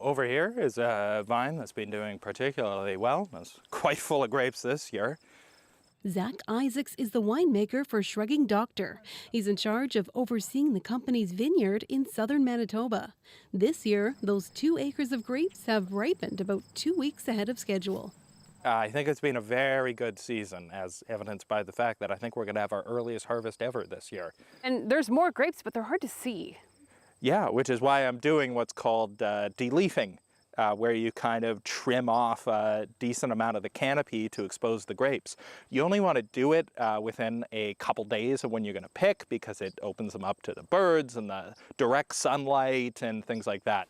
over here is a vine that's been doing particularly well. It's quite full of grapes this year. Zach Isaacs is the winemaker for Shrugging Doctor. He's in charge of overseeing the company's vineyard in southern Manitoba. This year, those 2 acres of grapes have ripened about 2 weeks ahead of schedule. I think it's been a very good season, as evidenced by the fact that I think we're going to have our earliest harvest ever this year. And there's more grapes, but they're hard to see. Yeah, which is why I'm doing what's called de-leafing, where you kind of trim off a decent amount of the canopy to expose the grapes. You only want to do it within a couple days of when you're going to pick, because it opens them up to the birds and the direct sunlight and things like that.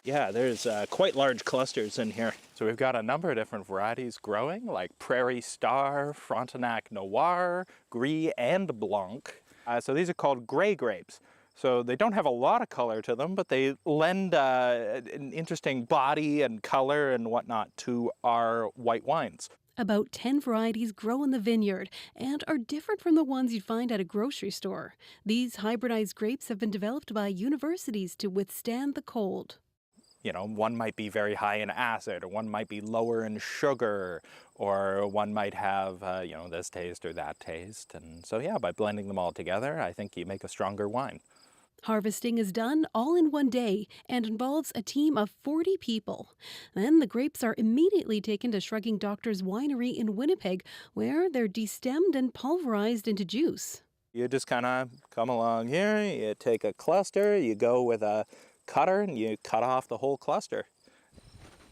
Yeah, there's quite large clusters in here. So we've got a number of different varieties growing, like Prairie Star, Frontenac Noir, Gris, and Blanc. So these are called gray grapes. So they don't have a lot of color to them, but they lend an interesting body and color and whatnot to our white wines. About 10 varieties grow in the vineyard and are different from the ones you'd find at a grocery store. These hybridized grapes have been developed by universities to withstand the cold. You know, one might be very high in acid, or one might be lower in sugar, or one might have, you know, this taste or that taste. And so, yeah, by blending them all together, I think you make a stronger wine. Harvesting is done all in one day and involves a team of 40 people. Then the grapes are immediately taken to Shrugging Doctor's winery in Winnipeg, where they're destemmed and pulverized into juice. You just kind of come along here, you take a cluster, you go with a cutter and you cut off the whole cluster.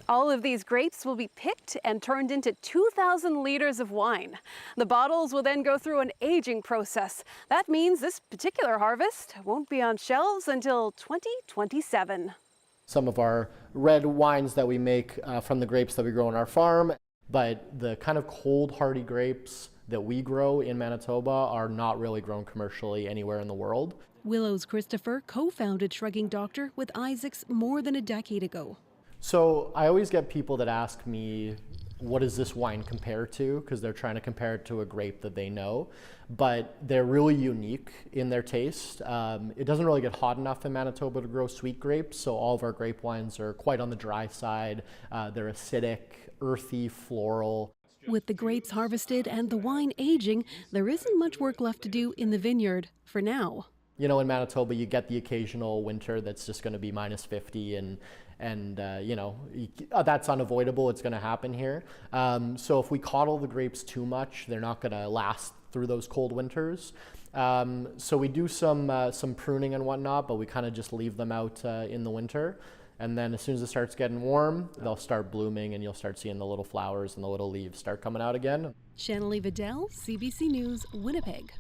All of these grapes will be picked and turned into 2,000 liters of wine. The bottles will then go through an aging process. That means this particular harvest won't be on shelves until 2027. Some of our red wines that we make from the grapes that we grow on our farm, but the kind of cold hardy grapes that we grow in Manitoba are not really grown commercially anywhere in the world. Willows Christopher co-founded Shrugging Doctor with Isaacs more than a decade ago. So I always get people that ask me, what does this wine compare to? Because they're trying to compare it to a grape that they know, but they're really unique in their taste. It doesn't really get hot enough in Manitoba to grow sweet grapes, so all of our grape wines are quite on the dry side. They're acidic, earthy, floral. With the grapes harvested and the wine aging, there isn't much work left to do in the vineyard for now. You know, in Manitoba, you get the occasional winter that's just going to be minus 50 and you know, that's unavoidable. It's going to happen here. So if we coddle the grapes too much, they're not going to last through those cold winters. So we do some pruning and whatnot, but we kind of just leave them out in the winter. And then as soon as it starts getting warm, they'll start blooming and you'll start seeing the little flowers and the little leaves start coming out again. Shanley Vidal, CBC News, Winnipeg.